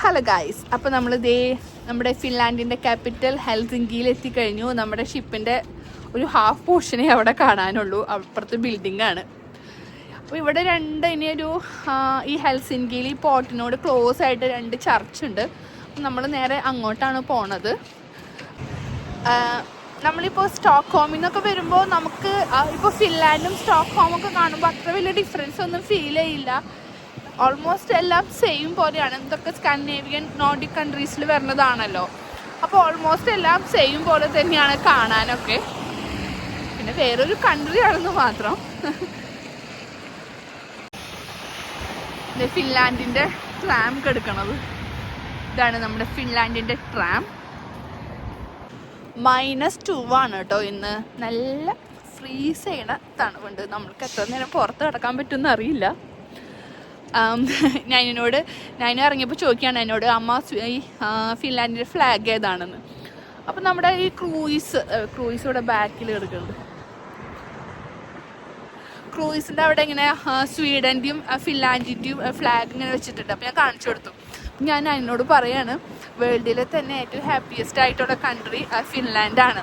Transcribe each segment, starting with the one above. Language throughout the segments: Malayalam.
ഹലോ ഗായ്സ്, അപ്പോൾ നമ്മളിതേ നമ്മുടെ ഫിൻലാൻഡിൻ്റെ ക്യാപിറ്റൽ ഹെൽസിങ്കിയിൽ എത്തിക്കഴിഞ്ഞു. നമ്മുടെ ഷിപ്പിൻ്റെ ഒരു ഹാഫ് പോർഷനേ അവിടെ കാണാനുള്ളൂ. അപ്പുറത്ത് ബിൽഡിംഗാണ്. അപ്പോൾ ഇവിടെ ഇനിയൊരു ഈ ഹെൽസിങ്കിയിൽ ഈ പോർട്ടിനോട് ക്ലോസ് ആയിട്ട് 2 ചർച്ചുണ്ട്. നമ്മൾ നേരെ അങ്ങോട്ടാണ് പോണത്. നമ്മളിപ്പോൾ സ്റ്റോക്ക്ഹോമിൽ നിന്നൊക്കെ വരുമ്പോൾ നമുക്ക് ഇപ്പോൾ ഫിൻലാൻഡും സ്റ്റോക്ക്ഹോമൊക്കെ കാണുമ്പോൾ അത്ര വലിയ ഡിഫറൻസ് ഒന്നും ഫീൽ ചെയ്യില്ല. ഓൾമോസ്റ്റ് എല്ലാം സെയിം പോലെയാണ്. എന്തൊക്കെ സ്കാൻഡിനേവിയൻ നോർഡിക് കൺട്രീസിൽ വരുന്നതാണല്ലോ. അപ്പോൾ ഓൾമോസ്റ്റ് എല്ലാം സെയിം പോലെ തന്നെയാണ് കാണാനൊക്കെ. പിന്നെ വേറൊരു കൺട്രി ആണെന്ന് മാത്രം. ഫിൻലാൻഡിൻ്റെ ട്രാം കിടക്കണത് ഇതാണ്. നമ്മുടെ ഫിൻലാൻഡിൻ്റെ ട്രാം -2 ആണ് കേട്ടോ ഇന്ന്. നല്ല ഫ്രീസ് ചെയ്യണ തണുപ്പുണ്ട്. നമ്മൾക്ക് എത്ര നേരം പുറത്ത് കിടക്കാൻ പറ്റുമെന്ന് അറിയില്ല. ഞാൻ ഇറങ്ങിയപ്പോൾ ചോദിക്കുകയാണ് എന്നോട്, അമ്മ ഈ ഫിൻലാൻഡിൻ്റെ ഫ്ലാഗ് ഏതാണെന്ന്. അപ്പം നമ്മുടെ ഈ ക്രൂയിസ് ഇവിടെ ബാക്കിൽ കിടക്കുന്നുണ്ട്. ക്രൂയിസിൻ്റെ അവിടെ ഇങ്ങനെ സ്വീഡൻ്റെയും ഫിൻലാൻഡിൻ്റെയും ഫ്ലാഗ് ഇങ്ങനെ വെച്ചിട്ടുണ്ട്. അപ്പോൾ ഞാൻ കാണിച്ചു കൊടുത്തു. ഞാൻ എന്നോട് പറയാണ് വേൾഡിലെ തന്നെ ഏറ്റവും ഹാപ്പിയസ്റ്റ് ആയിട്ടുള്ള കൺട്രി ഫിൻലാൻഡാണ്.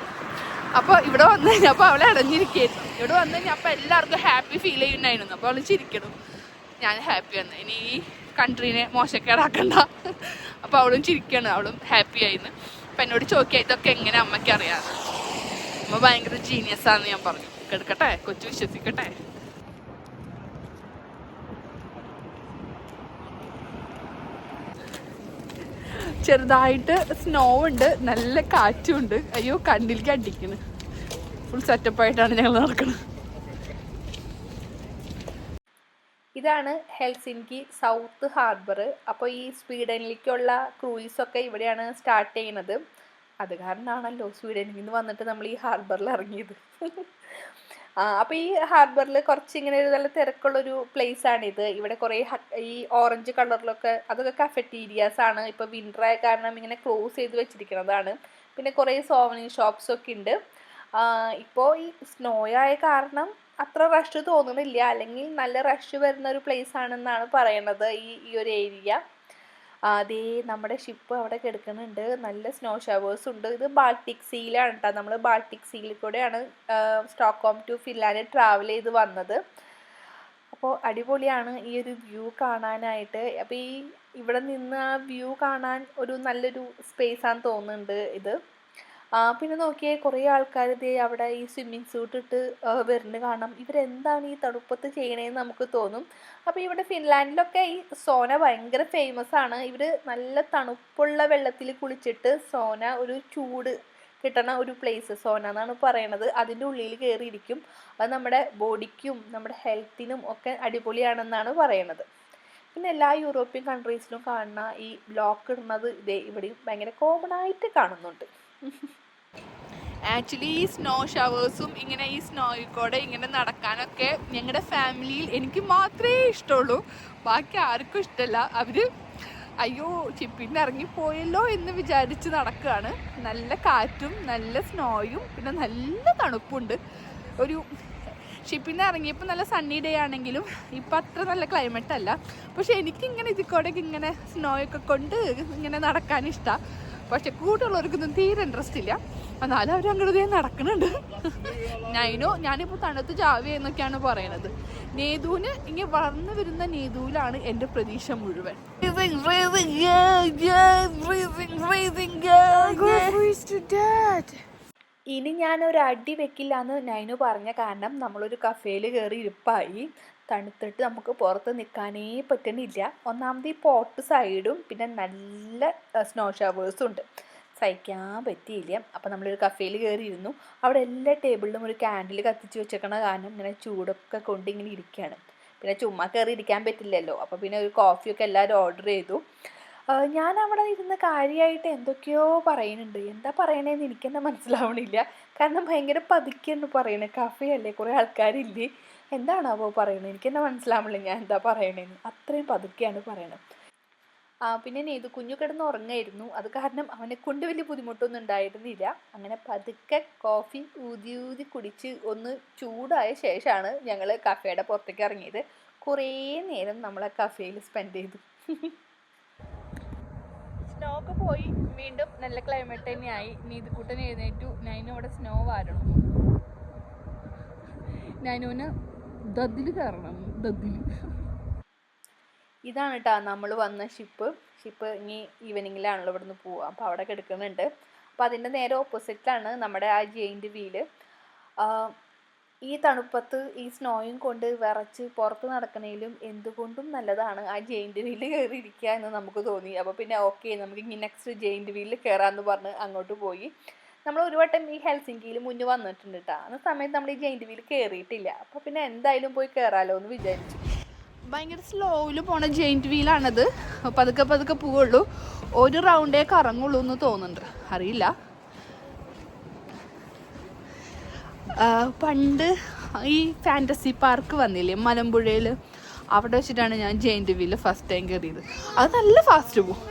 അപ്പോൾ ഇവിടെ വന്നു കഴിഞ്ഞപ്പോൾ അവളെ അടഞ്ഞിരിക്കുകയായിരുന്നു. ഇവിടെ വന്നു കഴിഞ്ഞാൽ അപ്പോൾ എല്ലാവർക്കും ഹാപ്പി ഫീൽ ചെയ്യുന്നുണ്ടായിരുന്നു. അപ്പോൾ അവൾ ചിരിക്കണം, ഞാൻ ഹാപ്പിയാണ്, ഇനി ഈ കൺട്രീനെ മോശക്കേടാക്കണ്ട. അപ്പോൾ അവളും ചിരിക്കണം, അവളും ഹാപ്പി ആയിരുന്നു. അപ്പം എന്നോട് ചോദിക്കുക ഇതൊക്കെ എങ്ങനെ അമ്മയ്ക്ക് അറിയാമെന്ന്. അമ്മ ഭയങ്കര ജീനിയസാണെന്ന് ഞാൻ പറഞ്ഞു. കേൾക്കട്ടെ, കൊച്ചു വിശ്വസിക്കട്ടെ. ചെറുതായിട്ട് സ്നോ ഉണ്ട്, നല്ല കാറ്റും ഉണ്ട്. അയ്യോ, കണ്ണിലേക്ക് അടിക്കുന്നു. ഫുൾ സെറ്റപ്പായിട്ടാണ് ഞങ്ങൾ നടക്കുന്നത്. ഇതാണ് ഹെൽസിങ്കി സൗത്ത് ഹാർബർ. അപ്പോൾ ഈ സ്വീഡനിലേക്കുള്ള ക്രൂയിസൊക്കെ ഇവിടെയാണ് സ്റ്റാർട്ട് ചെയ്യുന്നത്. അത് കാരണമാണല്ലോ സ്വീഡനിൽ നിന്ന് വന്നിട്ട് നമ്മൾ ഈ ഹാർബറിൽ ഇറങ്ങിയത്. അപ്പോൾ ഈ ഹാർബറിൽ കുറച്ച് ഇങ്ങനെ ഒരു നല്ല തിരക്കുള്ളൊരു പ്ലേസാണിത്. ഇവിടെ കുറേ ഈ ഓറഞ്ച് കളറിലൊക്കെ അതൊക്കെ കഫറ്റീരിയാസ് ആണ്. ഇപ്പോൾ വിൻ്റർ ആയ കാരണം ഇങ്ങനെ ക്ലോസ് ചെയ്ത് വെച്ചിരിക്കുന്നതാണ്. പിന്നെ കുറേ സോവനിങ് ഷോപ്സൊക്കെ ഉണ്ട്. ഇപ്പോൾ ഈ സ്നോ ആയ കാരണം അത്ര റഷ് തോന്നുന്നില്ല, അല്ലെങ്കിൽ നല്ല റഷ് വരുന്ന ഒരു പ്ലേസ് ആണെന്നാണ് പറയണത് ഈ ഒരു ഏരിയ. അതേ നമ്മുടെ ഷിപ്പ് അവിടെ കിടക്കുന്നുണ്ട്. നല്ല സ്നോ ഷവേഴ്സ് ഉണ്ട്. ഇത് ബാൾട്ടിക് സീയിലാണ് കേട്ടോ. നമ്മൾ ബാൾട്ടിക് സീയിൽ കൂടെയാണ് സ്റ്റോക്ക്ഹോം ടു ഫിൻലാൻഡ് ട്രാവൽ ചെയ്ത് വന്നത്. അപ്പോൾ അടിപൊളിയാണ് ഈ ഒരു വ്യൂ കാണാനായിട്ട്. അപ്പോൾ ഇവിടെ നിന്ന് ആ വ്യൂ കാണാൻ ഒരു നല്ലൊരു സ്പേസാന്ന് തോന്നുന്നുണ്ട് ഇത്. പിന്നെ നോക്കിയേ, കുറേ ആൾക്കാർ ഇതേ അവിടെ ഈ സ്വിമ്മിങ് സ്യൂട്ട് ഇട്ട് വരുന്നത് കാണാം. ഇവരെന്താണ് ഈ തണുപ്പത്ത് ചെയ്യണതെന്ന് നമുക്ക് തോന്നും. അപ്പോൾ ഇവിടെ ഫിൻലാൻഡിലൊക്കെ ഈ സോന ഭയങ്കര ഫേമസ് ആണ്. ഇവർ നല്ല തണുപ്പുള്ള വെള്ളത്തിൽ കുളിച്ചിട്ട് സോന, ഒരു ചൂട് കിട്ടണ ഒരു പ്ലേസ് സോന എന്നാണ് പറയണത്. അതിൻ്റെ ഉള്ളിൽ കയറിയിരിക്കും. അത് നമ്മുടെ ബോഡിക്കും നമ്മുടെ ഹെൽത്തിനും ഒക്കെ അടിപൊളിയാണെന്നാണ് പറയണത്. പിന്നെ എല്ലാ യൂറോപ്യൻ കൺട്രീസിലും കാണുന്ന ഈ ബ്ലോക്ക് ഇടുന്നത് ഇതേ ഇവിടെയും ഭയങ്കര കോമൺ ആയിട്ട് കാണുന്നുണ്ട്. ആക്ച്വലി ഈ സ്നോ ഷവേഴ്സും ഇങ്ങനെ ഈ സ്നോയിൽ കൂടെ ഇങ്ങനെ നടക്കാനൊക്കെ ഞങ്ങളുടെ ഫാമിലിയിൽ എനിക്ക് മാത്രമേ ഇഷ്ടമുള്ളൂ. ബാക്കി ആർക്കും ഇഷ്ടമല്ല. അവർ അയ്യോ ഷിപ്പിന്ന് ഇറങ്ങിപ്പോയല്ലോ എന്ന് വിചാരിച്ച് നടക്കുകയാണ്. നല്ല കാറ്റും നല്ല സ്നോയും പിന്നെ നല്ല തണുപ്പുണ്ട്. ഒരു ഷിപ്പിൽ നിന്ന് ഇറങ്ങിയപ്പോൾ നല്ല സണ്ണി ഡേ ആണെങ്കിലും ഇപ്പം അത്ര നല്ല ക്ലൈമറ്റ് അല്ല. പക്ഷെ എനിക്കിങ്ങനെ ഇതിൽ ഇങ്ങനെ സ്നോയൊക്കെ കൊണ്ട് ഇങ്ങനെ നടക്കാൻ ഇഷ്ടമാണ്. പക്ഷെ കൂട്ടുള്ളവർക്കൊന്നും തീരെ ഇൻട്രസ്റ്റ് ഇല്ല. എന്നാലും അവർ അങ്ങോട്ട് നടക്കുന്നുണ്ട്. ഞാനിപ്പോൾ തണുത്ത് ജാവി എന്നൊക്കെയാണ് പറയണത്. നേതുവിന് ഇങ്ങനെ വളർന്നു വരുന്ന നേതുവിലാണ് എൻ്റെ പ്രതീക്ഷ മുഴുവൻ. ഇനി ഞാനൊരു അടി വെക്കില്ല എന്ന് നൈനു പറഞ്ഞ കാരണം നമ്മളൊരു കഫേയിൽ കയറി ഇരിപ്പായി. തണുത്തിട്ട് നമുക്ക് പുറത്ത് നിൽക്കാനേ പറ്റുന്നില്ല. ഒന്നാമത് ഈ പോട്ട് സൈഡും പിന്നെ നല്ല സ്നോ ഷവേഴ്സും ഉണ്ട്. സഹിക്കാൻ പറ്റിയില്ല. അപ്പോൾ നമ്മളൊരു കഫേയിൽ കയറിയിരുന്നു. അവിടെ എല്ലാ ടേബിളിലും ഒരു ക്യാൻഡിൽ കത്തിച്ച് വെച്ചേക്കണ കാരണം ഇങ്ങനെ ചൂടൊക്കെ കൊണ്ട് ഇങ്ങനെ ഇരിക്കുകയാണ്. പിന്നെ ചുമ്മാ കയറി ഇരിക്കാൻ പറ്റില്ലല്ലോ. അപ്പോൾ പിന്നെ ഒരു കോഫിയൊക്കെ എല്ലാവരും ഓർഡർ ചെയ്തു. ഞാൻ അവിടെ ഇരുന്ന് കാര്യമായിട്ട് എന്തൊക്കെയോ പറയുന്നുണ്ട്. എന്താ പറയണതെന്ന് എനിക്കെന്നെ മനസ്സിലാവണില്ല. കാരണം ഭയങ്കര പതുക്കെയാണ് പറയണത്. കഫേ അല്ലേ, കുറേ ആൾക്കാരില്ലേ, എന്താണാവോ പറയണത്, എനിക്കെന്നെ മനസ്സിലാവണില്ല ഞാൻ എന്താ പറയണതെന്ന്. അത്രയും പതുക്കെയാണ് പറയണത്. പിന്നെ നേതു കുഞ്ഞു കിടന്ന് ഉറങ്ങായിരുന്നു. അത് കാരണം അവനെ കൊണ്ട് വലിയ ബുദ്ധിമുട്ടൊന്നും ഉണ്ടായിരുന്നില്ല. അങ്ങനെ പതുക്കെ കോഫി ഊതി കുടിച്ച് ഒന്ന് ചൂടായ ശേഷമാണ് ഞങ്ങൾ കഫേയുടെ പുറത്തേക്ക് ഇറങ്ങിയത്. കുറേ നേരം നമ്മൾ ആ കഫേയിൽ സ്പെൻഡ് ചെയ്തു. ഒക്കെ പോയി, വീണ്ടും നല്ല ക്ലൈമറ്റ് തന്നെയായി. നീതിക്കൂട്ടൻ എഴുന്നേറ്റു. നൈനു അവിടെ സ്നോ വാരണം. നൈനുവിന് ദതിൽ കയറണം, ദതിൽ. ഇതാണ് കേട്ടോ നമ്മൾ വന്ന ഷിപ്പ് ഇനി ഈവനിങ്ങിലാണല്ലോ ഇവിടുന്ന് പോവുക. അപ്പോൾ അവിടെ കിടക്കുന്നുണ്ട്. അപ്പോൾ അതിൻ്റെ നേരെ ഓപ്പോസിറ്റിലാണ് നമ്മുടെ ആ ജെയിൻറ്റ് വീല്. ഈ തണുപ്പത്ത് ഈ സ്നോയും കൊണ്ട് വിറച്ച് പുറത്ത് നടക്കണേലും എന്തുകൊണ്ടും നല്ലതാണ് ആ ജെയിൻറ്റ് വീലിൽ കയറി ഇരിക്കുക എന്ന് നമുക്ക് തോന്നി. അപ്പോൾ പിന്നെ ഓക്കെ, നമുക്ക് ഇനി നെക്സ്റ്റ് ജെയിൻറ്റ് വീലിൽ കയറാമെന്ന് പറഞ്ഞ് അങ്ങോട്ട് പോയി. നമ്മൾ ഒരു വട്ടം ഈ ഹെൽസിങ്കിയിൽ മുന്നേ വന്നിട്ടുണ്ട് കേട്ടോ. ആ സമയത്ത് നമ്മൾ ഈ ജെയിൻറ്റ് വീൽ കയറിയിട്ടില്ല. അപ്പോൾ പിന്നെ എന്തായാലും പോയി കയറാമല്ലോ എന്ന് വിചാരിച്ചു. ഭയങ്കര സ്ലോയിൽ പോണ ജെയിൻറ്റ് വീലാണത്. പതുക്കെ പതുക്കെ പോവുള്ളൂ. ഒരു റൗണ്ടേ കറങ്ങുള്ളൂ എന്ന് തോന്നുന്നുണ്ട്, അറിയില്ല. പണ്ട് ഈ ഫാൻറ്റസി പാർക്ക് വന്നില്ലേ മലമ്പുഴയിൽ, അവിടെ വെച്ചിട്ടാണ് ഞാൻ ജെയിൻറ്റ് വീല് ഫസ്റ്റ് ടൈം കയറിയത്. അത് നല്ല ഫാസ്റ്റ് പോകും.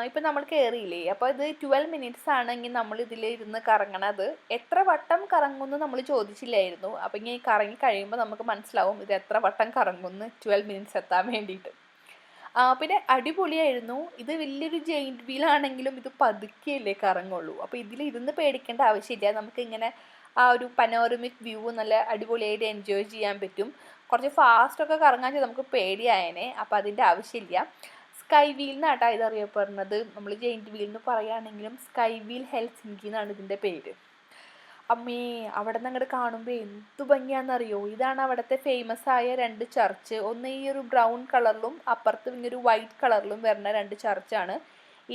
ഇപ്പം നമ്മൾ കയറിയില്ലേ, അപ്പോൾ ഇത് 12 മിനിറ്റ്സ് ആണെങ്കിൽ നമ്മൾ ഇതിൽ ഇരുന്ന് കറങ്ങണത്. എത്ര വട്ടം കറങ്ങുമെന്ന് നമ്മൾ ചോദിച്ചില്ലായിരുന്നു. അപ്പം ഇങ്ങനെ കറങ്ങി കഴിയുമ്പോൾ നമുക്ക് മനസ്സിലാവും ഇത് എത്ര വട്ടം കറങ്ങുമെന്ന് 12 മിനിറ്റ്സ് എത്താൻ വേണ്ടിയിട്ട്. പിന്നെ അടിപൊളിയായിരുന്നു. ഇത് വലിയൊരു ജെയിൻറ്റ് വീലാണെങ്കിലും ഇത് പതുക്കെയല്ലേ കറങ്ങുള്ളൂ. അപ്പോൾ ഇതിൽ ഇരുന്ന് പേടിക്കേണ്ട ആവശ്യമില്ല. നമുക്കിങ്ങനെ ആ ഒരു പനോരമിക് വ്യൂ നല്ല അടിപൊളിയായിട്ട് എൻജോയ് ചെയ്യാൻ പറ്റും. കുറച്ച് ഫാസ്റ്റൊക്കെ കറങ്ങാൻ നമുക്ക് പേടിയായേനെ, അപ്പോൾ അതിൻ്റെ ആവശ്യമില്ല. സ്കൈ വീൽ എന്നാട്ടാ ഇതറിയപ്പെടുന്നത്. നമ്മൾ ജെയിൻറ്റ് വീൽ എന്ന് പറയുകയാണെങ്കിലും സ്കൈ വീൽ ഹെൽസിങ്കി എന്നാണ് ഇതിൻ്റെ പേര്. അമ്മേ, അവിടെ നിന്ന് അങ്ങോട്ട് കാണുമ്പോൾ എന്ത് ഭംഗിയാണെന്നറിയോ. ഇതാണ് അവിടുത്തെ ഫേമസ് ആയ 2 ചർച്ച്. ഒന്ന് ഈ ഒരു ബ്രൗൺ കളറിലും അപ്പുറത്ത് ഇങ്ങനൊരു വൈറ്റ് കളറിലും വരുന്ന 2 ചർച്ചാണ്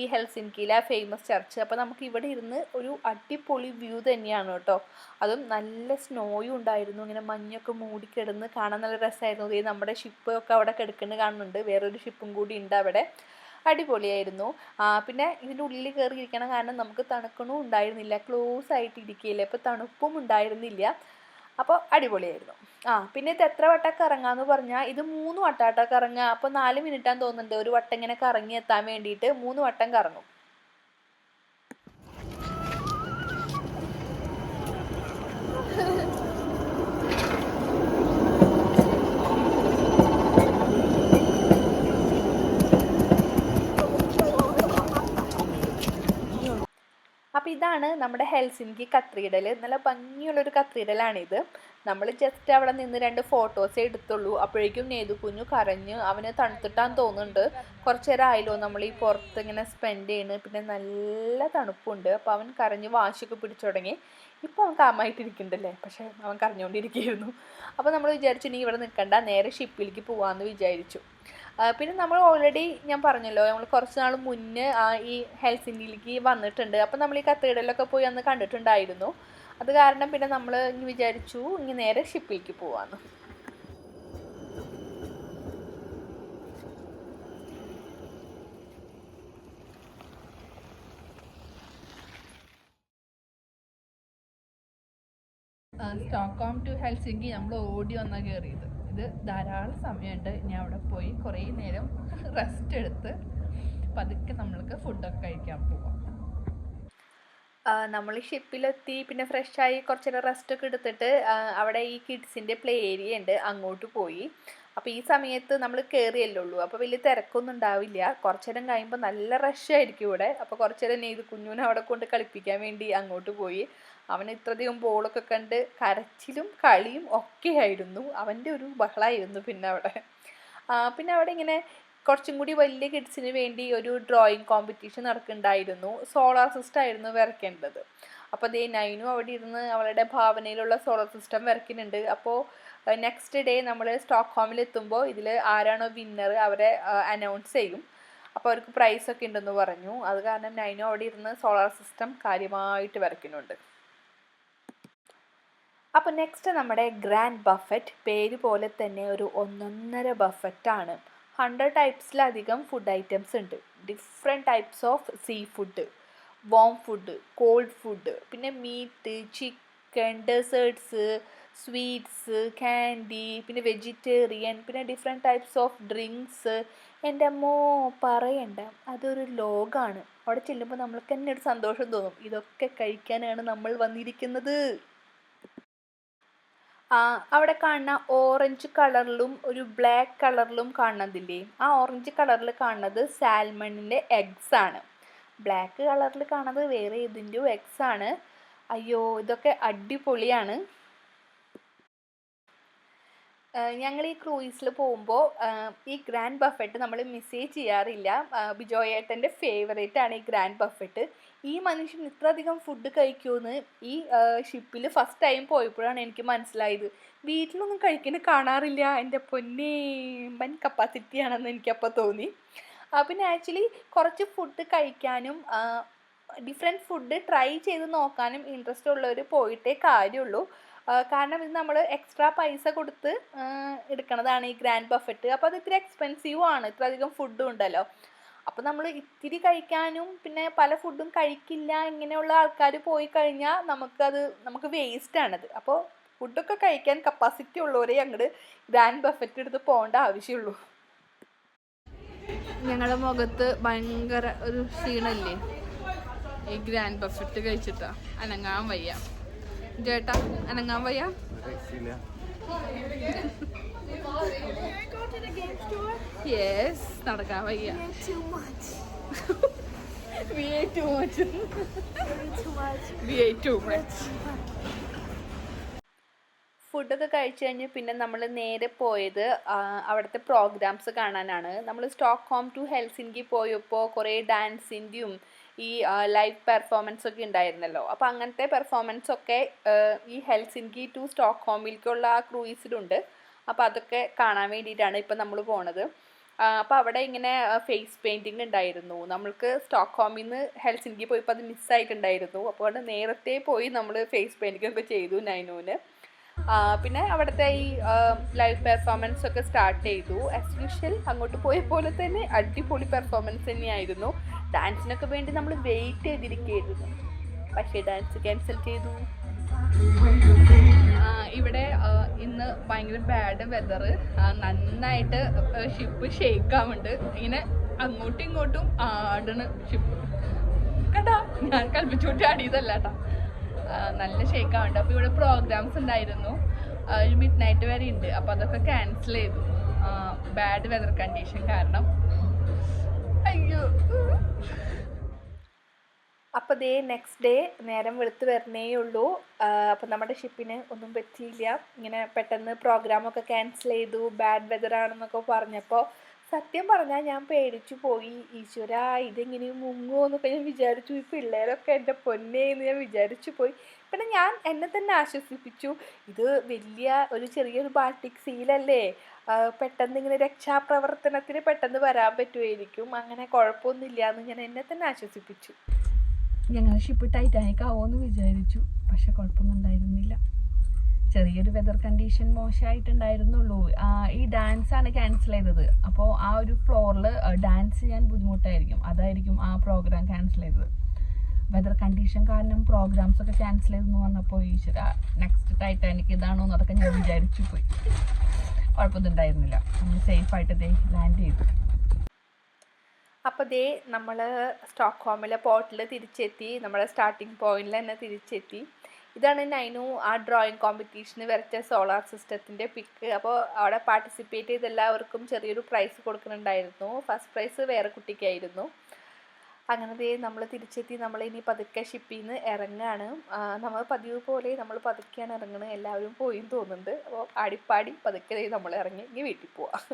ഈ ഹെൽസിങ്കിയിലെ ഫേമസ് ചർച്ച്. അപ്പോൾ നമുക്ക് ഇവിടെ ഇരുന്ന് ഒരു അടിപൊളി വ്യൂ തന്നെയാണ് കേട്ടോ. അതും നല്ല സ്നോയും ഉണ്ടായിരുന്നു. ഇങ്ങനെ മഞ്ഞൊക്കെ മൂടിക്കിടന്ന് കാണാൻ നല്ല രസമായിരുന്നു. ഈ നമ്മുടെ ഷിപ്പ് ഒക്കെ അവിടെ കിടക്കുന്നത് കാണുന്നുണ്ട്. വേറൊരു ഷിപ്പും കൂടി ഉണ്ട് അവിടെ. അടിപൊളിയായിരുന്നു. പിന്നെ ഇതിൻ്റെ ഉള്ളിൽ കയറി ഇരിക്കണം, കാരണം നമുക്ക് തണുക്കണവും ഉണ്ടായിരുന്നില്ല, ക്ലോസ് ആയിട്ട് ഇരിക്കുകയില്ല. അപ്പോൾ തണുപ്പും ഉണ്ടായിരുന്നില്ല. അപ്പോൾ അടിപൊളിയായിരുന്നു. പിന്നെ ഇത് എത്ര വട്ടം കറങ്ങാമെന്ന് പറഞ്ഞാൽ ഇത് 3 വട്ടമാട്ടോ കറങ്ങുക. അപ്പോൾ 4 മിനിറ്റാന്ന് തോന്നുന്നുണ്ട് ഒരു വട്ടം ഇങ്ങനെ കറങ്ങി എത്താൻ വേണ്ടിയിട്ട്. 3 വട്ടം കറങ്ങും. അപ്പോൾ ഇതാണ് നമ്മുടെ ഹെൽസിങ്കി കത്തീഡ്രൽ. നല്ല ഭംഗിയുള്ളൊരു കത്തീഡ്രലാണിത്. നമ്മൾ ജസ്റ്റ് അവിടെ നിന്ന് 2 ഫോട്ടോസേ എടുത്തുള്ളൂ. അപ്പോഴേക്കും നേതു കുഞ്ഞു കരഞ്ഞ്. അവന് തണുത്തിട്ടാന്ന് തോന്നുന്നുണ്ട്. കുറച്ച് നേരം ആയല്ലോ നമ്മൾ ഈ പുറത്ത് ഇങ്ങനെ സ്പെൻഡ് ചെയ്യുന്നത്. പിന്നെ നല്ല തണുപ്പുണ്ട്. അപ്പോൾ അവൻ കരഞ്ഞ് വാശിയൊക്കെ പിടിച്ചു തുടങ്ങി. ഇപ്പോൾ അവൻ കാമായിട്ടിരിക്കുന്നുണ്ടല്ലേ, പക്ഷേ അവൻ കരഞ്ഞുകൊണ്ടിരിക്കുകയായിരുന്നു. അപ്പോൾ നമ്മൾ വിചാരിച്ചു ഇനി ഇവിടെ നിൽക്കണ്ട, നേരെ ഷിപ്പിലേക്ക് പോകാമെന്ന് വിചാരിച്ചു. പിന്നെ നമ്മൾ ഓൾറെഡി ഞാൻ പറഞ്ഞല്ലോ, നമ്മൾ കുറച്ച് നാൾ മുന്നേ ഈ ഹെൽസിങ്കിയിലേക്ക് വന്നിട്ടുണ്ട്. അപ്പോൾ നമ്മൾ ഈ കത്തീഡ്രലൊക്കെ പോയി അന്ന് കണ്ടിട്ടുണ്ടായിരുന്നു. അത് കാരണം പിന്നെ നമ്മൾ ഇനി വിചാരിച്ചു ഇനി നേരെ ഷിപ്പിലേക്ക് പോവാന്ന്. സ്റ്റോക്ക്ഹോം ടു ഹെൽസിങ്കി നമ്മൾ ഓടി വന്നാൽ കയറിയത്. ഇത് ധാരാളം സമയമുണ്ട്. ഇനി അവിടെ പോയി കുറേ നേരം റെസ്റ്റ് എടുത്ത് പതുക്കെ നമ്മൾക്ക് ഫുഡൊക്കെ കഴിക്കാൻ പോവാം. നമ്മൾ ഷിപ്പിലെത്തി. പിന്നെ ഫ്രഷായി കുറച്ച് നേരം റെസ്റ്റൊക്കെ എടുത്തിട്ട് അവിടെ ഈ കിഡ്സിൻ്റെ പ്ലേ ഏരിയ ഉണ്ട്, അങ്ങോട്ട് പോയി. അപ്പോൾ ഈ സമയത്ത് നമ്മൾ കയറിയല്ലേ ഉള്ളൂ, അപ്പോൾ വലിയ തിരക്കൊന്നും ഉണ്ടാവില്ല. കുറച്ച് നേരം കഴിയുമ്പോൾ നല്ല റഷായിരിക്കും ഇവിടെ. അപ്പോൾ കുറച്ച് നേരം നെയ്ത് കുഞ്ഞുനെ അവിടെ കൊണ്ട് കളിപ്പിക്കാൻ വേണ്ടി അങ്ങോട്ട് പോയി. അവന് ഇത്രയധികം ബോളൊക്കെ കണ്ട് കരച്ചിലും കളിയും ഒക്കെ ആയിരുന്നു. അവൻ്റെ ഒരു ബഹളമായിരുന്നു പിന്നെ അവിടെ. പിന്നെ അവിടെ ഇങ്ങനെ കുറച്ചും കൂടി വലിയ കിഡ്സിന് വേണ്ടി ഒരു ഡ്രോയിങ് കോമ്പറ്റീഷൻ നടക്കുന്നുണ്ടായിരുന്നു. സോളാർ സിസ്റ്റം ആയിരുന്നു വരയ്ക്കേണ്ടത്. അപ്പോൾ അതേ നൈനും അവിടെ ഇരുന്ന് അവളുടെ ഭാവനയിലുള്ള സോളാർ സിസ്റ്റം വരയ്ക്കുന്നുണ്ട്. അപ്പോൾ നെക്സ്റ്റ് ഡേ നമ്മൾ സ്റ്റോക്ക്ഹോമിൽ എത്തുമ്പോൾ ഇതിൽ ആരാണോ വിന്നർ അവരെ അനൗൺസ് ചെയ്യും. അപ്പോൾ അവർക്ക് പ്രൈസൊക്കെ ഉണ്ടെന്ന് പറഞ്ഞു. അത് കാരണം നൈനും അവിടെ ഇരുന്ന് സോളാർ സിസ്റ്റം കാര്യമായിട്ട് വരയ്ക്കുന്നുണ്ട്. അപ്പോൾ നെക്സ്റ്റ് നമ്മുടെ ഗ്രാൻഡ് ബഫറ്റ്. പേര് പോലെ തന്നെ ഒരു ഒന്നൊന്നര ബഫറ്റാണ്. 100 ടൈപ്സിലധികം ഫുഡ് ഐറ്റംസ് ഉണ്ട്. Different types of sea food, warm food, cold food, പിന്നെ meat, chicken, desserts, sweets, candy, പിന്നെ വെജിറ്റേറിയൻ, പിന്നെ ഡിഫറെൻറ്റ് ടൈപ്സ് ഓഫ് ഡ്രിങ്ക്സ്. എൻ്റെ അമ്മോ പറയണ്ട, അതൊരു ലോകമാണ്. അവിടെ ചെല്ലുമ്പോൾ നമ്മൾക്ക് തന്നെ ഒരു സന്തോഷം തോന്നും. ഇതൊക്കെ കഴിക്കാനാണ് നമ്മൾ വന്നിരിക്കുന്നത്. അവിടെ കാണുന്ന ഓറഞ്ച് കളറിലും ഒരു ബ്ലാക്ക് കളറിലും കാണുന്നതില്ലേ, ആ ഓറഞ്ച് കളറിൽ കാണുന്നത് സാൽമണിൻ്റെ എഗ്സ് ആണ്. ബ്ലാക്ക് കളറിൽ കാണുന്നത് വേറെ ഏതിൻ്റെയോ എഗ്സ് ആണ്. അയ്യോ, ഇതൊക്കെ അടിപൊളിയാണ്. ഞങ്ങൾ ഈ ക്രൂയിസിൽ പോകുമ്പോൾ ഈ ഗ്രാൻഡ് ബഫറ്റ് നമ്മൾ മിസ്സേ ചെയ്യാറില്ല. ബിജോയേട്ടൻ്റെ ഫേവറേറ്റ് ആണ് ഈ ഗ്രാൻഡ് ബഫറ്റ്. ഈ മനുഷ്യൻ ഇത്രയധികം ഫുഡ് കഴിക്കുമെന്ന് ഈ ഷിപ്പിൽ ഫസ്റ്റ് ടൈം പോയപ്പോഴാണ് എനിക്ക് മനസ്സിലായത്. വീട്ടിലൊന്നും കഴിക്കുന്നത് കാണാറില്ല. എൻ്റെ പൊന്നേ, വൻ കപ്പാസിറ്റി ആണെന്ന് എനിക്കപ്പോൾ തോന്നി. പിന്നെ ആക്ച്വലി കുറച്ച് ഫുഡ് കഴിക്കാനും ഡിഫറെൻറ്റ് ഫുഡ് ട്രൈ ചെയ്ത് നോക്കാനും ഇൻട്രസ്റ്റ് ഉള്ളവർ പോയിട്ടേ കാര്യമുള്ളൂ. കാരണം ഇത് നമ്മൾ എക്സ്ട്രാ പൈസ കൊടുത്ത് എടുക്കണതാണ് ഈ ഗ്രാൻഡ് ബഫറ്റ്. അപ്പോൾ അത് ഇത്തിരി എക്സ്പെൻസീവും ആണ്, ഇത്ര അധികം ഫുഡും ഉണ്ടല്ലോ. അപ്പോൾ നമ്മൾ ഇത്തിരി കഴിക്കാനും പിന്നെ പല ഫുഡും കഴിക്കില്ല ഇങ്ങനെയുള്ള ആൾക്കാർ പോയി കഴിഞ്ഞാൽ നമുക്ക് വേസ്റ്റാണത്. അപ്പോൾ ഫുഡൊക്കെ കഴിക്കാൻ കപ്പാസിറ്റി ഉള്ളവരെ അങ്ങോട്ട് ഗ്രാൻഡ് ബഫറ്റ് എടുത്ത് പോകേണ്ട ആവശ്യമുള്ളൂ. ഞങ്ങളുടെ മുഖത്ത് ഭയങ്കര ഒരു ക്ഷീണല്ലേ ഈ ഗ്രാൻഡ് ബഫറ്റ് കഴിച്ചിട്ടാ. അനങ്ങാൻ വയ്യ ചേട്ടാ, അനങ്ങാൻ വയ്യ. യെസ്, നടക്കാൻ വയ്യ. ഫുഡൊക്കെ കഴിച്ചു കഴിഞ്ഞ് പിന്നെ നമ്മൾ നേരെ പോയത് അവിടുത്തെ പ്രോഗ്രാംസ് കാണാനാണ്. നമ്മൾ സ്റ്റോക്ക്ഹോം ടു ഹെൽസിൻകി പോയപ്പോൾ കുറേ ഡാൻസിൻ്റെയും ഈ ലൈവ് പെർഫോമൻസ് ഒക്കെ ഉണ്ടായിരുന്നല്ലോ. അപ്പോൾ അങ്ങനത്തെ പെർഫോമൻസ് ഒക്കെ ഈ ഹെൽസിൻകി ടു സ്റ്റോക്ക്ഹോമിലേക്കുള്ള ആ ക്രൂയിസിലുണ്ട്. അപ്പോൾ അതൊക്കെ കാണാൻ വേണ്ടിയിട്ടാണ് ഇപ്പം നമ്മൾ പോണത്. അപ്പോൾ അവിടെ ഇങ്ങനെ ഫേസ് പെയിൻറ്റിങ് ഉണ്ടായിരുന്നു. നമ്മൾക്ക് സ്റ്റോക്ക്ഹോമിൽ നിന്ന് ഹെൽസിൻകി പോയപ്പോൾ അത് മിസ്സായിട്ടുണ്ടായിരുന്നു. അപ്പോൾ അവിടെ നേരത്തെ പോയി നമ്മൾ ഫേസ് പെയിൻറ്റിംഗ് ഒക്കെ ചെയ്തു നൈനൂന്. പിന്നെ അവിടുത്തെ ഈ ലൈവ് പെർഫോമൻസ് ഒക്കെ സ്റ്റാർട്ട് ചെയ്തു. ആസ് യൂഷ്വൽ അങ്ങോട്ട് പോയ പോലെ തന്നെ അടിപൊളി പെർഫോമൻസ് തന്നെയായിരുന്നു. ഡാൻസിനൊക്കെ വേണ്ടി നമ്മൾ വെയിറ്റ് ചെയ്തിരിക്കുകയായിരുന്നു, പക്ഷേ ഡാൻസ് ക്യാൻസൽ ചെയ്തു. ഇവിടെ ഇന്ന് ഭയങ്കര ബാഡ് വെതർ. നന്നായിട്ട് ഷിപ്പ് ഷേക്ക് ആവുന്നുണ്ട്. ഇങ്ങനെ അങ്ങോട്ടും ഇങ്ങോട്ടും ആടണ് ഷിപ്പ്. കേട്ടാ, ഞാൻ കൽപ്പിച്ചൂട്ടി ആടിയതല്ല കേട്ടോ. നല്ല ഷേക്ക് ആവുന്നുണ്ട്. അപ്പോൾ ഇവിടെ പ്രോഗ്രാംസ് ഉണ്ടായിരുന്നു, ഒരു മിഡ് നൈറ്റ് വരെ ഉണ്ട്. അപ്പോൾ അതൊക്കെ ക്യാൻസൽ ചെയ്തു ബാഡ് വെതർ കണ്ടീഷൻ കാരണം. അയ്യോ. അപ്പോൾ നെക്സ്റ്റ് ഡേ നേരം വെളുത്ത് വരണേ ഉള്ളൂ. അപ്പോൾ നമ്മുടെ ഷിപ്പിന് ഒന്നും പറ്റിയില്ല. ഇങ്ങനെ പെട്ടെന്ന് പ്രോഗ്രാമൊക്കെ ക്യാൻസൽ ചെയ്തു, ബാഡ് വെതർ ആണെന്നൊക്കെ പറഞ്ഞപ്പോൾ സത്യം പറഞ്ഞാൽ ഞാൻ പേടിച്ചു പോയി. ഈശ്വര, ഇതെങ്ങനെയും മുങ്ങുമോ എന്നൊക്കെ ഞാൻ വിചാരിച്ചു. ഈ പിള്ളേരൊക്കെ എൻ്റെ പൊന്നേന്ന് ഞാൻ വിചാരിച്ചു പോയി. പിന്നെ ഞാൻ എന്നെ തന്നെ ആശ്വസിപ്പിച്ചു, ഇത് ഒരു ചെറിയൊരു ബാൾട്ടിക് സീലല്ലേ, പെട്ടെന്ന് ഇങ്ങനെ രക്ഷാപ്രവർത്തനത്തിന് പെട്ടെന്ന് വരാൻ പറ്റുമായിരിക്കും, അങ്ങനെ കുഴപ്പമൊന്നുമില്ല എന്ന് ഞാൻ എന്നെ തന്നെ ആശ്വസിപ്പിച്ചു. ഞങ്ങൾ ഷിപ്പ് ടൈറ്റാനിക് ആവുമെന്ന് വിചാരിച്ചു, പക്ഷെ കുഴപ്പമൊന്നും ഉണ്ടായിരുന്നില്ല. ചെറിയൊരു വെതർ കണ്ടീഷൻ മോശമായിട്ടുണ്ടായിരുന്നുള്ളൂ. ഈ ഡാൻസാണ് ക്യാൻസൽ ചെയ്തത്. അപ്പോൾ ആ ഒരു ഫ്ലോറിൽ ഡാൻസ് ചെയ്യാൻ ബുദ്ധിമുട്ടായിരിക്കും, അതായിരിക്കും ആ പ്രോഗ്രാം ക്യാൻസൽ ചെയ്തത്. വെതർ കണ്ടീഷൻ കാരണം പ്രോഗ്രാംസ് ഒക്കെ ക്യാൻസൽ ചെയ്തെന്ന് പറഞ്ഞപ്പോൾ ഈശ്വര, നെക്സ്റ്റ് ടൈറ്റാനിക് ഇതാണോ എന്നതൊക്കെ ഞാൻ വിചാരിച്ചു പോയി. കുഴപ്പമൊന്നും ഉണ്ടായിരുന്നില്ല, നമ്മൾ സേഫായിട്ട് ലാൻഡ് ചെയ്തു. അപ്പോൾ നമ്മൾ സ്റ്റോക്ക്ഹോമിലെ പോർട്ടിൽ തിരിച്ചെത്തി, നമ്മുടെ സ്റ്റാർട്ടിങ് പോയിന്റിൽ തന്നെ തിരിച്ചെത്തി. ഇതാണ് നൈനു ആ ഡ്രോയിങ് കോമ്പറ്റീഷന് വരച്ച സോളാർ സിസ്റ്റത്തിൻ്റെ പിക്ക്. അപ്പോൾ അവിടെ പാർട്ടിസിപ്പേറ്റ് ചെയ്ത എല്ലാവർക്കും ചെറിയൊരു പ്രൈസ് കൊടുക്കുന്നുണ്ടായിരുന്നു. ഫസ്റ്റ് പ്രൈസ് വേറെ കുട്ടിക്കായിരുന്നു. അങ്ങനെ നമ്മൾ തിരിച്ചെത്തി. നമ്മളിനി പതുക്കെ ഷിപ്പിൽ നിന്ന് ഇറങ്ങുകയാണ്. നമ്മൾ പതിവ് പോലെ നമ്മൾ പതുക്കെയാണ് ഇറങ്ങുന്നത്. എല്ലാവരും പോയി തോന്നുന്നുണ്ട്. അപ്പോൾ ആടിപ്പാടി പതുക്കെ നമ്മൾ ഇറങ്ങി ഇനി വീട്ടിൽ പോവാം.